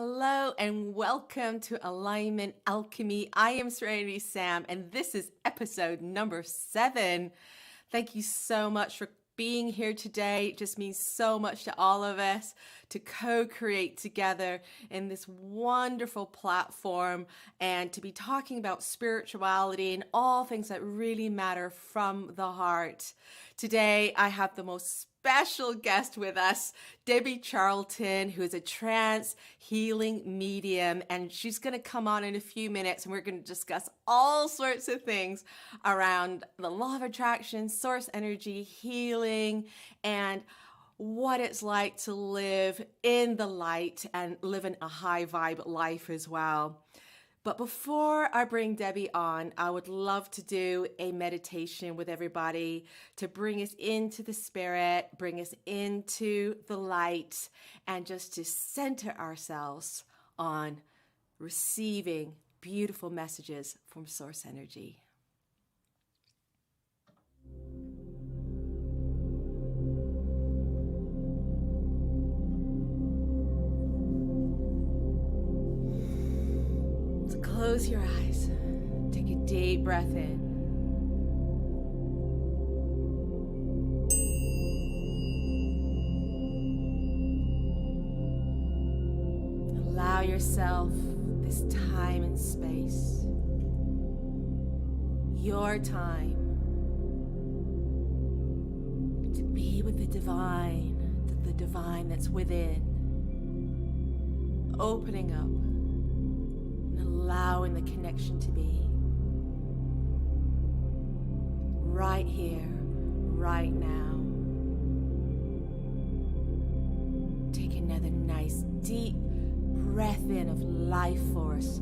Hello and welcome to Alignment Alchemy. I am Serenity Sam and this is episode number 7. Thank you so much for being here today. It just means so much to all of us to co-create together in this wonderful platform and to be talking about spirituality and all things that really matter from the heart. Today, I have the most special guest with us, Debbie Charlton, who is a trance healing medium, and she's going to come on in a few minutes and we're going to discuss all sorts of things around the law of attraction, source energy, healing, and what it's like to live in the light and live in a high vibe life as well. But before I bring Debbie on, I would love to do a meditation with everybody to bring us into the spirit, bring us into the light, and just to center ourselves on receiving beautiful messages from source energy. Close your eyes. Take a deep breath in. Allow yourself this time and space. Your time to be with the divine that's within. Opening up. Allowing the connection to be right here, right now. Take another nice deep breath in of life force.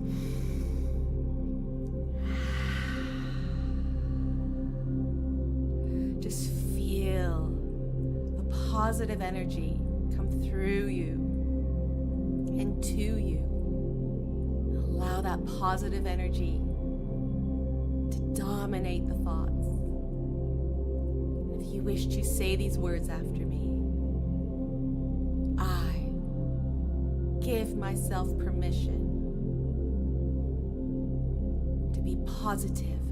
Just feel the positive energy come through you and to you. Allow that positive energy to dominate the thoughts. And if you wish to say these words after me, I give myself permission to be positive.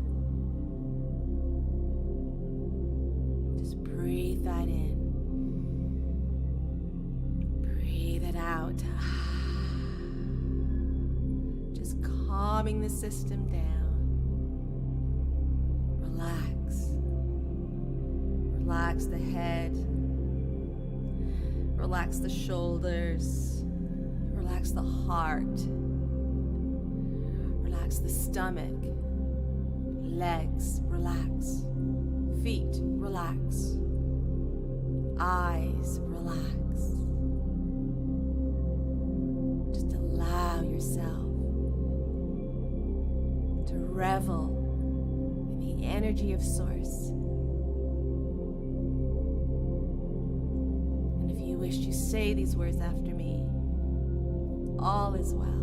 Just breathe that in. Breathe it out. Calming the system down. Relax. Relax the head. Relax the shoulders. Relax the heart. Relax the stomach. Legs, relax. Feet, relax. Eyes, relax. Just allow yourself to revel in the energy of source. And if you wish to say these words after me, all is well.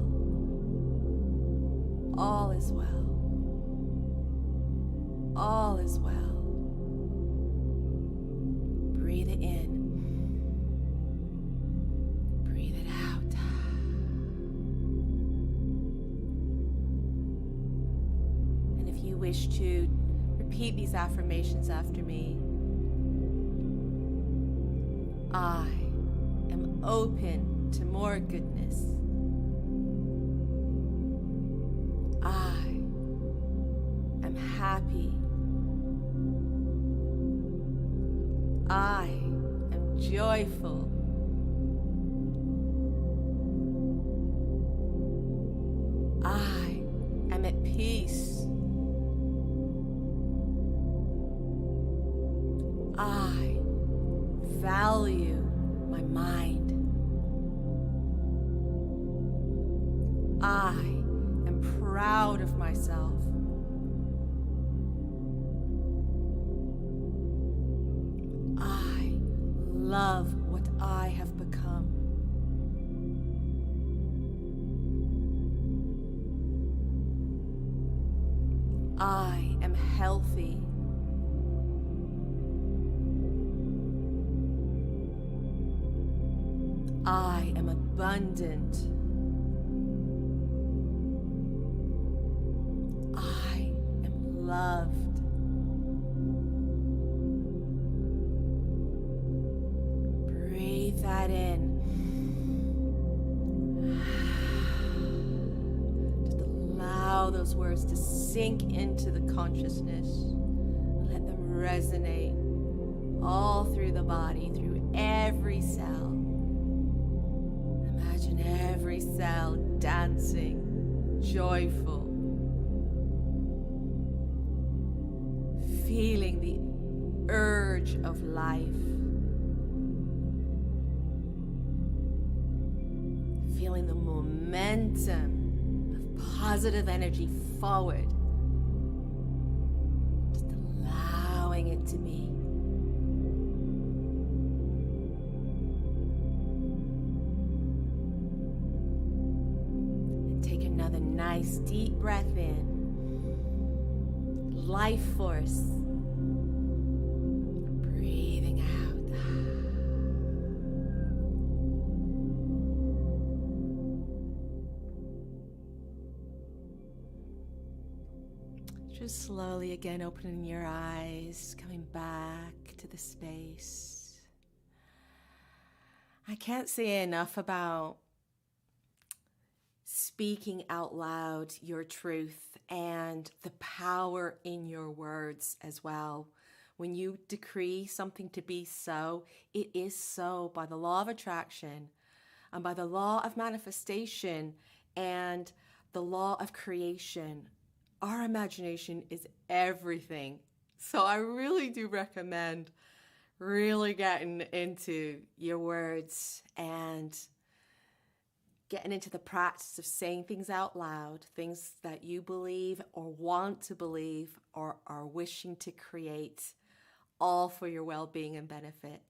All is well. All is well. Breathe it in. Breathe it out. Wish to repeat these affirmations after me. I am open to more goodness. I am happy. I am joyful. I am at peace. I value my mind. I am proud of myself. I love what I have become. I am healthy. I am abundant. that in. Just allow those words to sink into the consciousness. Let them resonate all through the body, through every cell. Imagine every cell dancing, joyful, feeling the urge of life, feeling the momentum of positive energy forward, just allowing it to be. And take another nice deep breath in. Life force. Breathing out. Just slowly again opening your eyes, coming back to the space. I can't say enough about speaking out loud your truth and the power in your words as well. When you decree something to be so, it is so by the law of attraction and by the law of manifestation and the law of creation. Our imagination is everything. So I really do recommend really getting into your words and getting into the practice of saying things out loud, things that you believe or want to believe or are wishing to create, all for your well-being and benefit.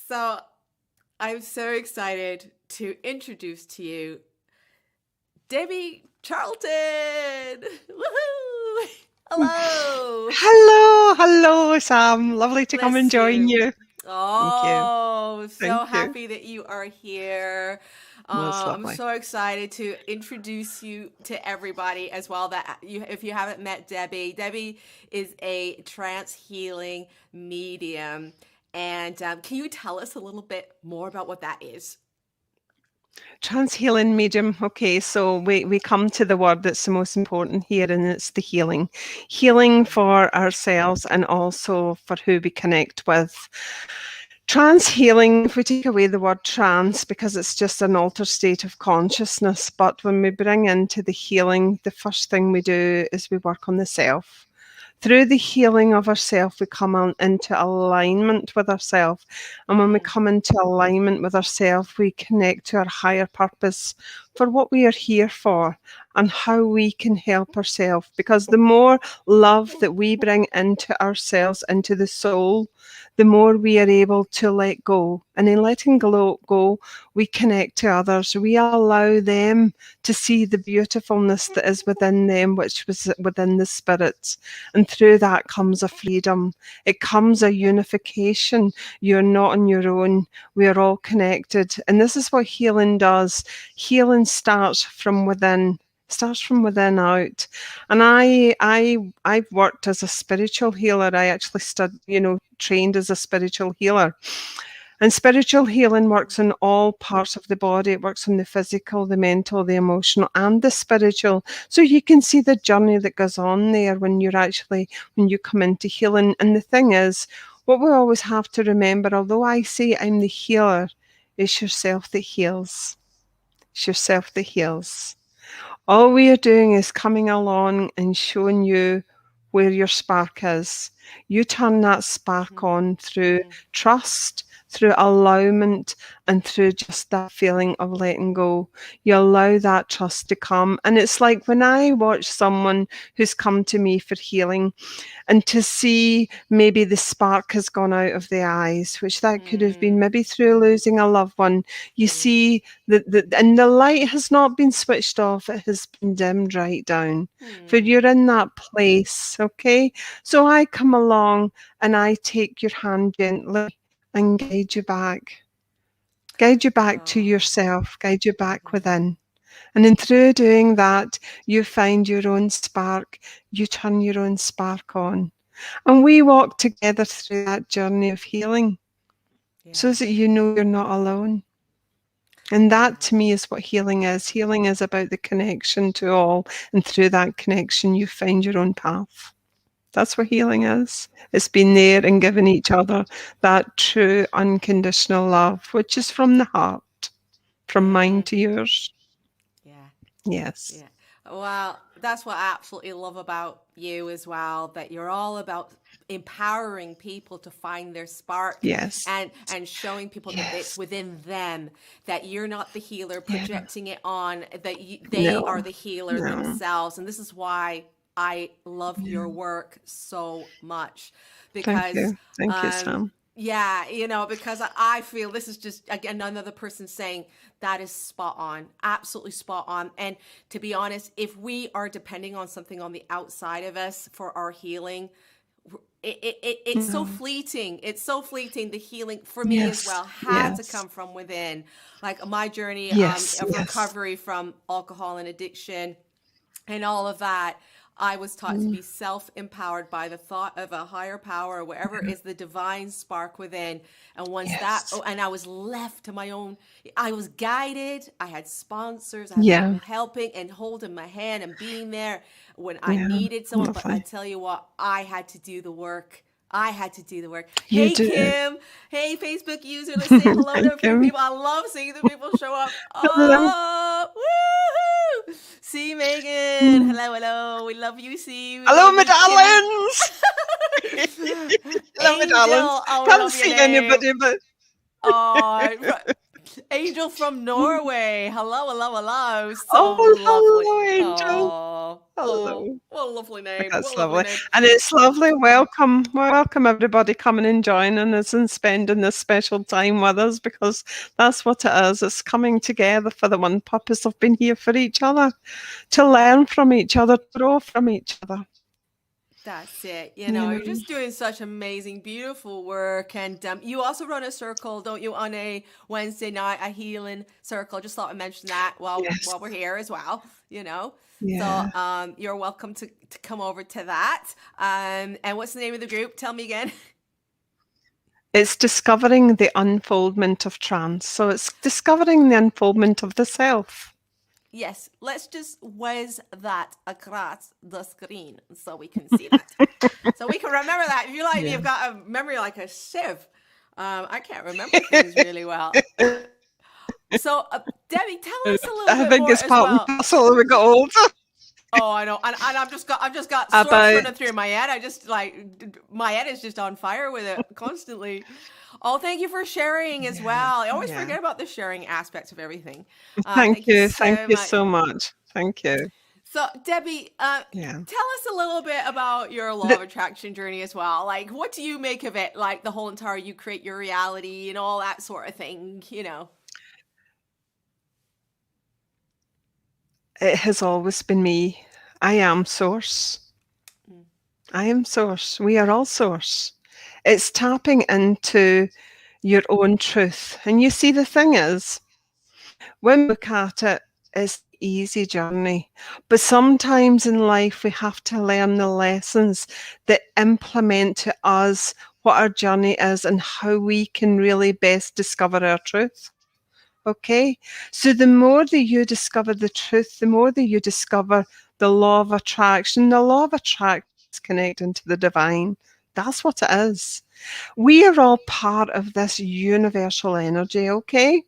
So I'm so excited to introduce to you Debbie Charlton. Woohoo! Hello. Hello, Sam. Lovely to come and Bless join you. you. Thank you. Oh, so Thank you. happy that you are here. That's I'm lovely. so excited to introduce you to everybody as well. That you, if you haven't met Debbie, Debbie is a trance healing medium. And can you tell us a little bit more about what that is? Trance healing medium. Okay, so we come to the word that's the most important here, and it's the healing. Healing for ourselves and also for who we connect with. Trance healing, if we take away the word trance, because it's just an altered state of consciousness, but when we bring into the healing, the first thing we do is we work on the self. Through the healing of ourself, we come on into alignment with ourself. And when we come into alignment with ourself, we connect to our higher purpose for what we are here for and how we can help ourselves. Because the more love that we bring into ourselves, into the soul, the more we are able to let go. And in letting go, we connect to others. We allow them to see the beautifulness that is within them, which was within the spirits. And through that comes a freedom. It comes a unification. You're not on your own. We are all connected. And this is what healing does. Healing starts from within. Starts from within out. And I've worked as a spiritual healer. I actually trained as a spiritual healer. And spiritual healing works on all parts of the body. It works on the physical, the mental, the emotional, and the spiritual. So you can see the journey that goes on there when you come into healing. And the thing is, what we always have to remember, although I say I'm the healer, it's yourself that heals. It's yourself that heals. All we are doing is coming along and showing you where your spark is. You turn that spark on through trust, through allowance, and through just that feeling of letting go. You allow that trust to come. And it's like when I watch someone who's come to me for healing, and to see maybe the spark has gone out of the eyes, which that could have been maybe through losing a loved one. You see and the light has not been switched off, it has been dimmed right down. For you're in that place, okay? So I come along and I take your hand gently and guide you back. Guide you back to yourself, guide you back within. And in through doing that, you find your own spark, you turn your own spark on. And we walk together through that journey of healing. so Yeah. that you know you're not alone. And that Yeah. to me is what healing is. Healing is about the connection to all, and through that connection, you find your own path. That's what healing is. It's been there and given each other that true unconditional love, which is from the heart, from mine Mm-hmm. to yours. Yeah. Yes. Yeah. Well, that's what I absolutely love about you as well, that you're all about empowering people to find their spark, Yes. and showing people that it's Yes. within them, that you're not the healer Yeah. projecting it on, that they are No. the healer No. themselves. And this is why I love your Yeah. work so much, Thank because you. Thank you, um Sam. yeah, because I feel this is just again another person saying that is spot on, absolutely spot on. And to be honest, if we are depending on something on the outside of us for our healing, it's so No. fleeting. It's so fleeting. The healing for me as Yes. well had to Yes. come from within. Like my journey Yes. of Yes. recovery from alcohol and addiction and all of that, I was taught to Mm. be self empowered by the thought of a higher power, whatever is the divine spark within. And once that, Yes. oh, and I was left to my own, I was guided. I had sponsors, I had Yeah. people helping and holding my hand and being there when I Yeah. needed someone. But I Lovely. tell you what, I had to do the work. I had to do the work. You Hey, do. Kim. Hey, Facebook user. Let's say hello to a Thank few you. people. I love seeing the people show up. Hello. Oh, woohoo! See Megan. Mm. Hello, hello. We love you, see. We Hello, love my you, Kimmy. darlings. Hello, my darlings. Angel. Oh, we Can't love your see name. anybody, but Oh, Angel from Norway. Hello, hello, hello. So oh, lovely. hello, Angel. Oh, oh, Hello. what a lovely name. What That's a lovely lovely. name. And it's lovely. Welcome. Welcome everybody coming and joining us and spending this special time with us, because that's what it is. It's coming together for the one purpose of being here for each other, to learn from each other, to grow from each other. That's it. You You're know. just doing such amazing, beautiful work. And you also run a circle, don't you, on a Wednesday night, a healing circle. Just thought I'd mention that Yes. while we're here as well, you know. So Yeah. you're welcome to come over to that. And what's the name of the group? Tell me again. It's discovering the unfoldment of trance. So it's discovering the unfoldment of the self. Yes, let's just whiz that across the screen so we can see that. So we can remember that. If you like me, Yeah. you've got a memory like a sieve. I can't remember things really well. So, Debbie, tell us a little I bit think more it's as part and well. parcel as we got older. Oh, I know, and I've just got thoughts About running through my head. I just my head is just on fire with it constantly. Oh, thank you for sharing as yeah, well. I always yeah. forget about the sharing aspects of everything. Thank Thank you you. Thank so you much. so much. Thank you. So, Debbie, Yeah. tell us a little bit about your law of The, attraction journey as well. Like, what do you make of it? Like the whole entire you create your reality and all that sort of thing, you know? it has always been me. I am source. Mm. I am source. We are all source. It's tapping into your own truth. And you see, the thing is, when we look at it, it's an easy journey. But sometimes in life, we have to learn the lessons that implement to us what our journey is and how we can really best discover our truth. Okay? So the more that you discover the truth, the more that you discover the law of attraction. The law of attraction is connecting to the divine. That's what it is. We are all part of this universal energy, okay?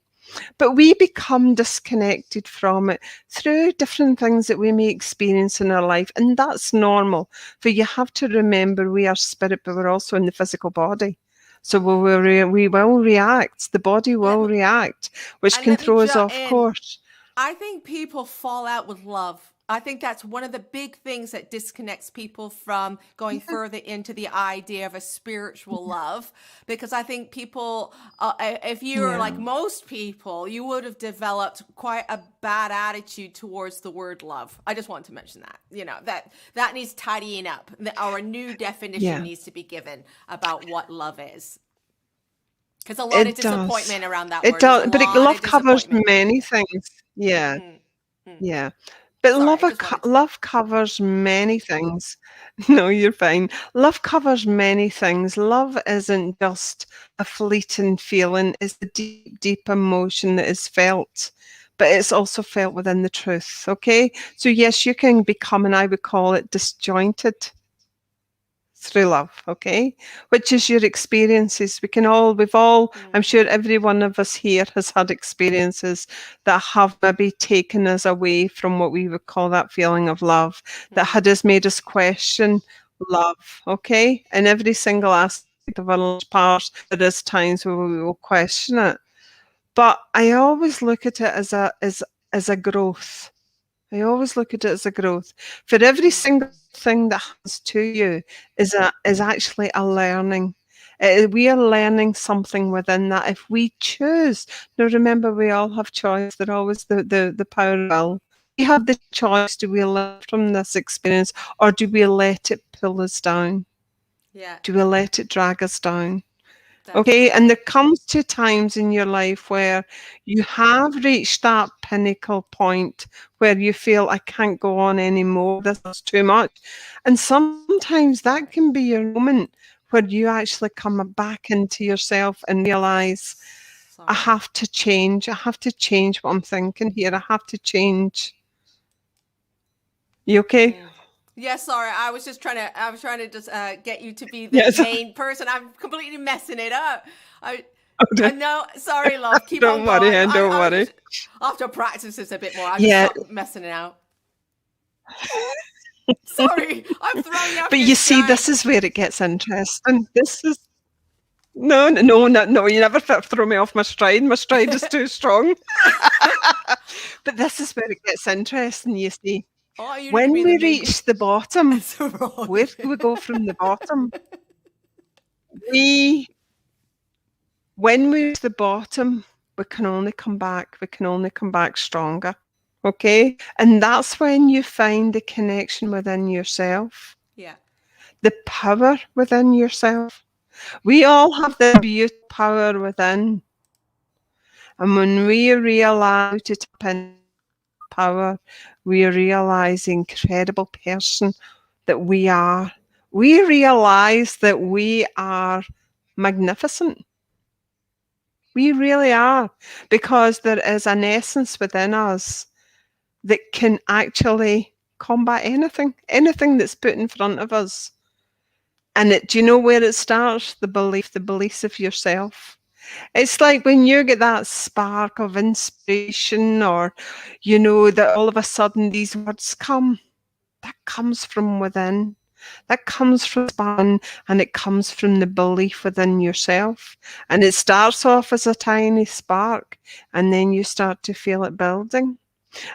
But we become disconnected from it through different things that we may experience in our life. And that's normal. But you have to remember we are spirit, but we're also in the physical body. So we will react. The body Let will me react, which and can let me throw us jump off in. course. I think people fall out with love. I think that's one of the big things that disconnects people from going Yeah, further into the idea of a spiritual love. Because I think people, if you're yeah, like most people, you would have developed quite a bad attitude towards the word love. I just want to mention that, that needs tidying up, or a new definition yeah. needs to be given about what love is. Because a lot of It does. disappointment around that It word. There's a does. But lot love of covers disappointment. many things. Yeah, Mm, mm. yeah. But Sorry, I just wanted to. love covers many things. No, you're fine. Love covers many things. Love isn't just a fleeting feeling, it's a deep, deep emotion that is felt, but it's also felt within the truth. Okay. So, yes, you can become, and I would call it disjointed through love, okay? Which is your experiences. We've all, I'm sure every one of us here has had experiences that have maybe taken us away from what we would call that feeling of love, that had us made us question love, okay? In every single aspect of our part, there is times where we will question it. But I always look at it as a growth. I always look at it as a growth. For every single thing that happens to you is actually a learning. We are learning something within that. If we choose, now remember, we all have choice. They're always the power of will. We have the choice. Do we learn from this experience, or do we let it pull us down? Yeah, Do we let it drag us down? that's Okay, right. and there comes to times in your life where you have reached that pinnacle point where you feel, I can't go on anymore, this is too much. And sometimes that can be your moment where you actually come back into yourself and realize, I Sorry. have to change. I have to change what I'm thinking here. I have to change. You okay? Yeah, sorry. I was trying to just get you to be the Yes. main person. I'm completely messing it up. I know. Sorry, love. Keep on Don't worry, going. Hen, don't I was worry. just, I have to practice this a bit more. I just Yeah, stop messing it out. Sorry, I'm throwing you off but your you see, stride. this is where it gets interesting. This is no, you never throw me off my stride. My stride is too strong. But this is where it gets interesting, you see. I want you to When be the we main person. reach the bottom, where Sorry. do we go from the bottom? We, when we reach the bottom, we can only come back. We can only come back stronger. Okay? And that's when you find the connection within yourself, Yeah. the power within yourself. We all have the beautiful power within. And when we realize to tap into power, we realize the incredible person that we are. We realize that we are magnificent. We really are, because there is an essence within us that can actually combat anything that's put in front of us. And do you know where it starts? The beliefs of yourself. It's like when you get that spark of inspiration, or, that all of a sudden these words come, that comes from within. That comes from span, and it comes from the belief within yourself. And it starts off as a tiny spark, and then you start to feel it building.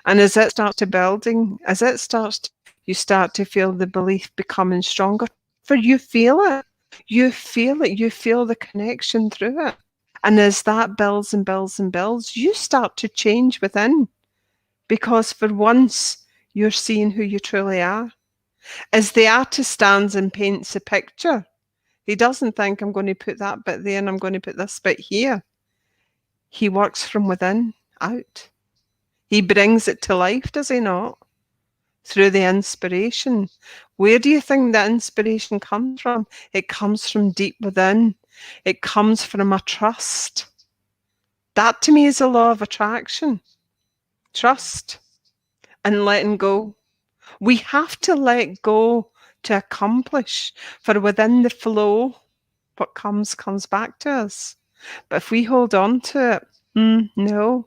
And as it starts to, you start to feel the belief becoming stronger. For you feel it. You feel it. You feel the connection through it. And as that builds and builds and builds, you start to change within, because for once you're seeing who you truly are. As the artist stands and paints a picture, he doesn't think, I'm going to put that bit there and I'm going to put this bit here. He works from within out. He brings it to life, does he not? Through the inspiration. Where do you think that inspiration comes from? It comes from deep within. It comes from a trust. That to me is a law of attraction. Trust and letting go. We have to let go to accomplish, for within the flow, what comes back to us. But if we hold on to it, no.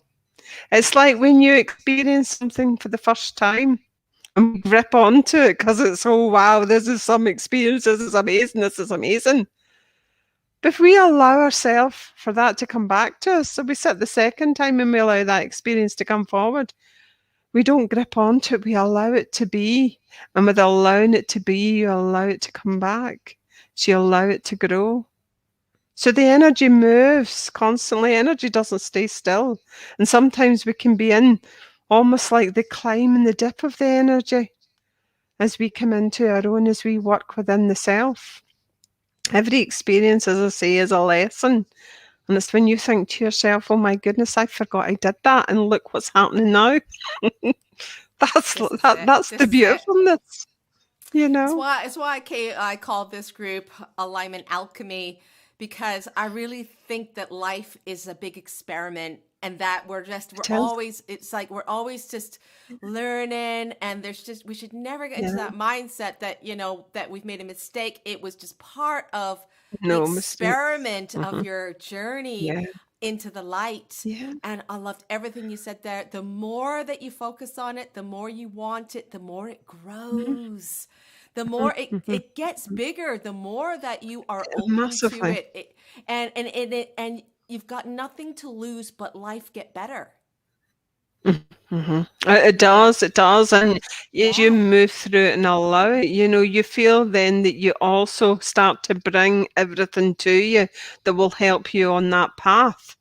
It's like when you experience something for the first time and we grip onto it because it's, oh wow, this is some experience, this is amazing, this is amazing. But if we allow ourselves for that to come back to us, so we sit the second time and we allow that experience to come forward, we don't grip onto it, we allow it to be. And with allowing it to be, you allow it to come back. So you allow it to grow. So the energy moves constantly. Energy doesn't stay still. And sometimes we can be in almost like the climb and the dip of the energy as we come into our own, as we work within the self. Every experience, as I say, is a lesson. And it's when you think to yourself, oh my goodness, I forgot I did that. And look what's happening now. This is it. That's This the is it. beautifulness, you know. It's why I call this group Alignment Alchemy, because I really think that life is a big experiment, and that we're It is. always, it's like we're always just learning, and we should never get into Yeah. that mindset that, that we've made a mistake. It was just part of the No mistakes. experiment of Hmm. your journey Yeah. into the light. Yeah. And I loved everything you said there. The more that you focus on it, the more you want it, the more it Mhm, grows, the mhm, more mhm. it gets bigger, the more that you are open to Massively. it. And you've got nothing to lose but life get better. Mm-hmm. It You know, does, it does. And as you yeah. move through it and allow it, you feel then that you also start to bring everything to you that will help you on that path.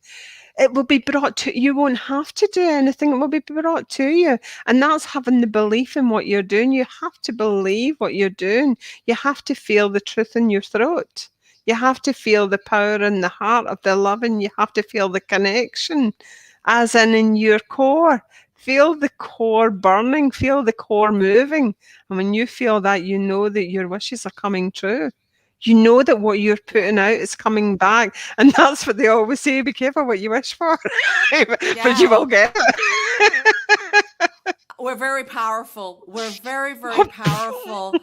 It will be brought to you. Won't have to do anything. It will be brought to you. And that's having the belief in what you're doing. You have to believe what you're doing. You have to feel the truth in your throat. You have to feel the power in the heart of the loving. You have to feel the connection, as in your core. Feel the core burning, feel the core moving. And when you feel that, you know that your wishes are coming true. You know that what you're Yeah. putting out is coming back. And that's what they always say, be careful what you wish for, but Yeah. you will Oh, get it. we're very powerful. We're very, very powerful.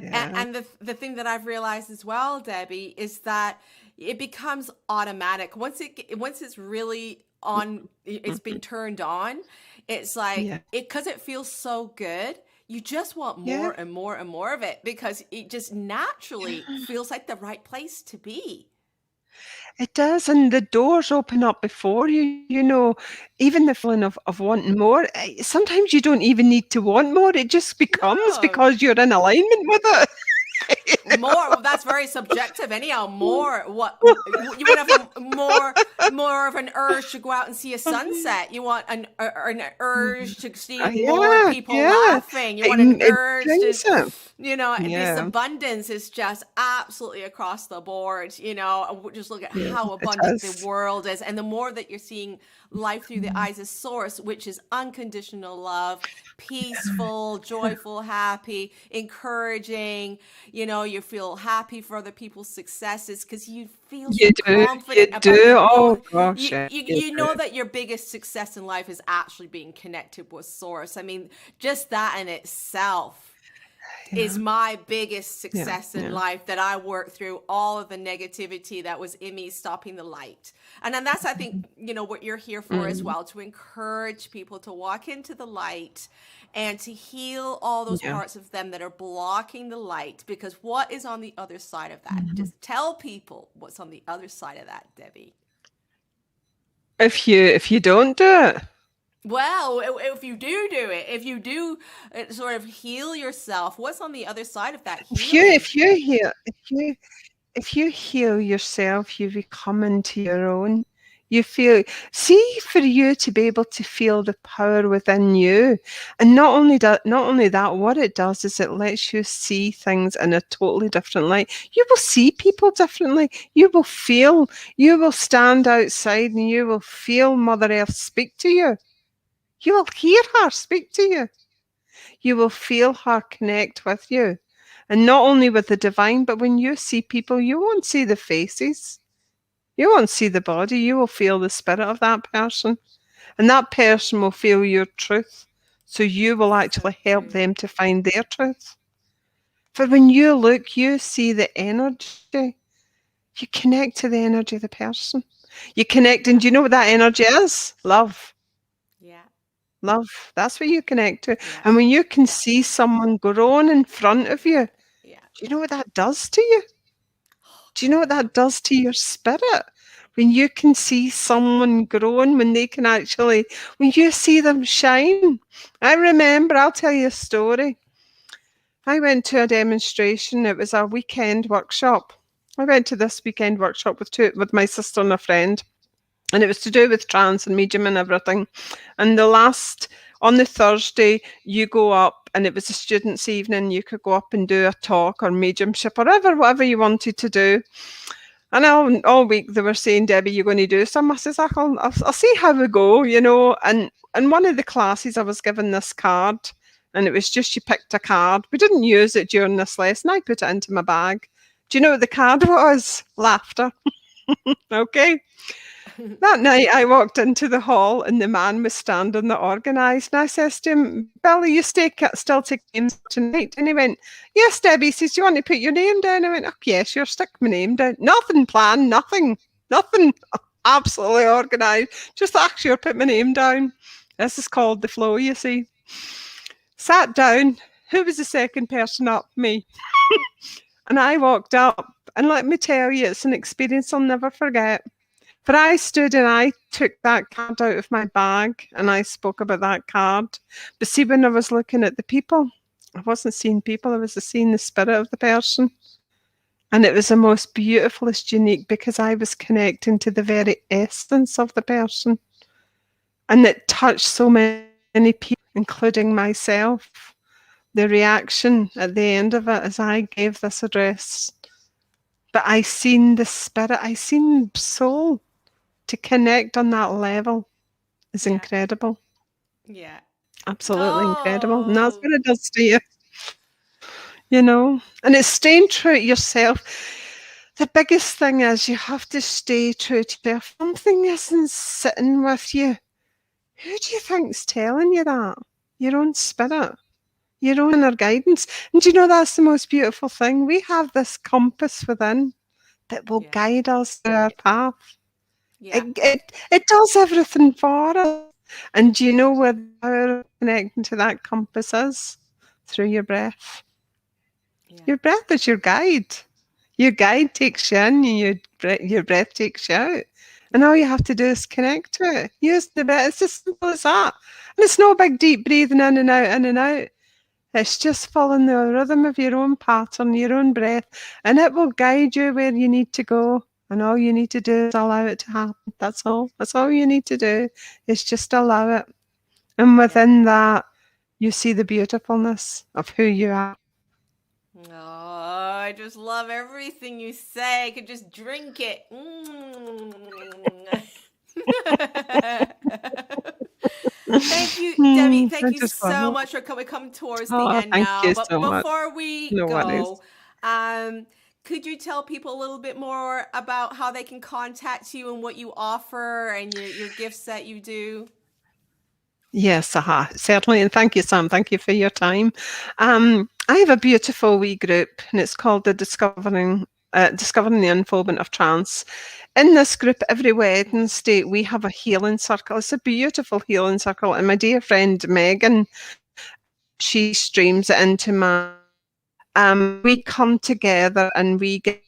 Yeah. And the thing that I've realized as well, Debbie, is that it becomes automatic once it's really on. It's been turned on. It's like Yeah. because it feels so good. You just want Yeah. more and more and more of it because it just naturally Yeah. feels like the right place to be. It does, and the doors open up before you, even the feeling of wanting more. Sometimes you don't even need to want more. It just becomes No. because you're in alignment with it. More, well, that's very subjective anyhow. More, what you would have more of an urge to go out and see a sunset. You want an urge to see more Yeah, people yeah. laughing. You want an It urge to, brings it. this Yeah, abundance is just absolutely across the board. Just look at yeah, how it abundant the is. world is, and the more that you're seeing life through the eyes of source, which is unconditional love, peaceful, joyful, happy, encouraging. You feel happy for other people's successes because you feel so You confident about do. your Oh own. gosh, you, yeah, you you you do. know that your biggest success in life is actually being connected with source. I mean, just that in itself is Yeah, my biggest yeah, success in yeah. life, that I worked through all of the negativity that was in me stopping the light. And then that's, I think, what you're here for as Mm, well, to encourage people to walk into the light and to heal all those yeah. parts of them that are blocking the light. Because what is on the other side of that? Mhm. Just tell people what's on the other side of that, Debbie. If you don't do it, Well, if you do it, if you do sort of heal yourself, what's on the other side of that if you healing? if you heal if you heal yourself, you become into your own. You feel, see, for you to be able to feel the power within you, and not only that, what it does is it lets you see things in a totally different light. You will see people differently. You will stand outside and you will feel Mother Earth speak to you. You will hear her speak to you. You will feel her connect with you. And not only with the divine, but when you see people, you won't see the faces. You won't see the body. You will feel the spirit of that person. And that person will feel your truth. So you will So actually help true. them to find their truth. For when you look, you see the energy. You connect to the energy of the person. You connect, and Yeah. do you know what that energy is? Love. Yeah. Love. That's what you connect to. Yeah. And when you can Yeah. see someone grown in front of Yeah. you, Yeah. do you know what that does to you? Do you know what Yeah. that does to your spirit? When you can see someone grown, when they can actually, when you see them shine. I remember, I'll tell you a story. I went to a demonstration. It was a weekend workshop. I went to this weekend workshop with my sister and a friend, and it was to do with trance and medium and everything. And on the Thursday, you go up, and it was a students' evening. You could go up and do a talk or mediumship or whatever you wanted to do. And all week they were saying, Debbie, you're going to do some. I says, I'll see how we go, you know. And one of the classes I was given this card, and it was just you picked a card. We didn't use it during this lesson. I put it into my bag. Do you know what the card was? Laughter. Okay. That night I walked into the hall and the man was standing there organised, and I says to him, Billy, you still take names tonight? And he went, yes, Debbie. He says, do you want to put your name down? I went, oh, yeah, sure, stick my name down. Nothing planned, nothing. Absolutely organised. Just actually put my name down. This is called the flow, you see. Sat down. Who was the second person up? Me. And I walked up, and let me tell you, it's an experience I'll never forget. For I stood and I took that card out of my bag and I spoke about that card. But see, when I was looking at the people, I wasn't seeing people, I was seeing the spirit of the person. And it was the most beautifulest, unique, because I was connecting to the very essence of the person. And it touched so many people, including myself. The reaction at the end of it as I gave this address. But I seen the spirit, I seen soul. To connect on that level is incredible. Yeah. Absolutely incredible. And that's Oh, what it does to you, you know. And it's staying true to yourself. The biggest thing is you have to stay true to yourself. Something isn't sitting with you. Who do you think's telling you that? Your own spirit, your own inner guidance. And do you know that's the most beautiful thing? We have this compass within that will yeah. guide us through our path. Yeah. It does everything for us. And do you know where the power of connecting to that compass is? Through your breath. Yeah. Your breath is your guide. Your guide takes you in and your breath takes you out. And all you have to do is connect to it. Use the breath. It's as simple as that. And it's no big deep breathing in and out, in and out. It's just following the rhythm of your own pattern, your own breath, and it will guide you where you need to go. And all you need to do is allow it to happen. That's all. That's all you need to do is just allow it. And Yeah. within that, you see the beautifulness of who you are. Oh, I just love everything you say. I could just drink it. Thank you, Debbie. Thank I you just love so it. much for coming. Come towards the Oh, end thank now. you But so much. before we No worries. go, could you tell people a little bit more about how they can contact you and what you offer and your gifts that you do? Yes, certainly. And thank you, Sam. Thank you for your time. I have a beautiful wee group, and it's called the Discovering the Unfoldment of Trance. In this group, every Wednesday, we have a healing circle. It's a beautiful healing circle. And my dear friend Megan, she streams it into my. We come together and we give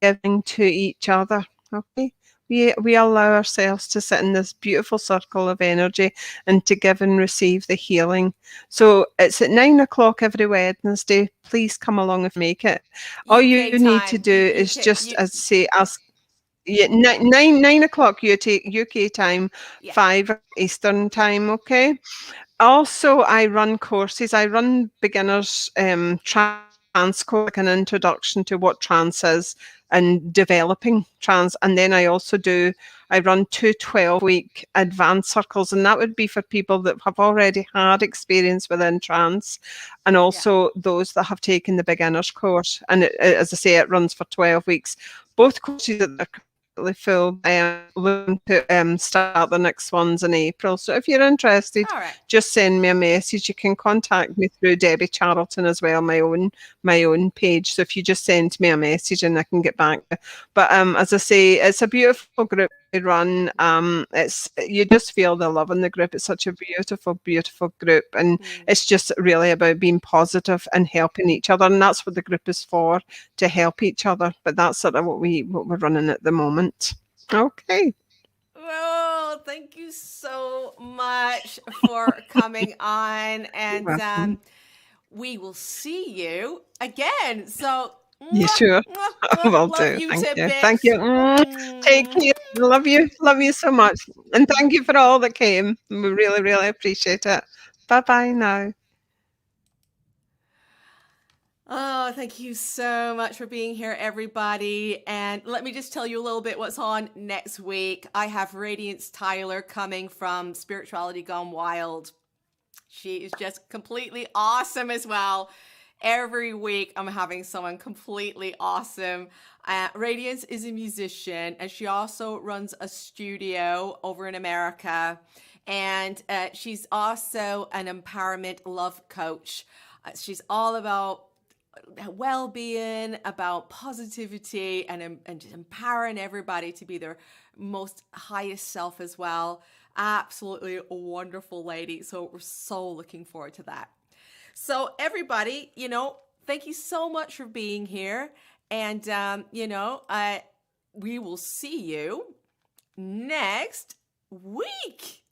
giving to each other. Okay. We allow ourselves to sit in this beautiful circle of energy and to give and receive the healing. So it's at 9 o'clock every Wednesday. Please come along and make it. All you UK need to time. do is just ask. Yeah, 9 o'clock UK time, Yeah. 5 Eastern time. Okay. Also, I run courses. I run beginners trance course, like an introduction to what trance is and developing trance. And then I run 2 12-week advanced circles, and that would be for people that have already had experience within trance, and Yeah. also those that have taken the beginners course. And as I say, it runs for 12 weeks. Both courses are full. Looking to start the next ones in April. So if you're interested, All right. just send me a message. You can contact me through Debbie Charlton as well, my own page. So if you just send me a message and I can get back. But as I say, it's a beautiful group we run. You just feel the love in the group. It's such a beautiful, beautiful group, and it's just really about being positive and helping each other. And that's what the group is for, to help each other. But that's sort of what we're running at the moment. Okay. Well, thank you so much for coming on, You're and welcome. we will see you again. So, You mwah, sure? mwah, I mwah, will love do. you Thank to you. Thank bits. you. Take care. Love you. Love you so much. And thank you for all that came. We really, really appreciate it. Bye bye now. Oh, thank you so much for being here, everybody. And let me just tell you a little bit what's on next week. I have Radiance Tyler coming from Spirituality Gone Wild. She is just completely awesome as well. Every week, I'm having someone completely awesome. Radiance is a musician, and she also runs a studio over in America. And she's also an empowerment love coach. She's all about well-being, about positivity, and just empowering everybody to be their most highest self as well. Absolutely a wonderful lady. So we're so looking forward to that. So everybody, thank you so much for being here. And, we will see you next week.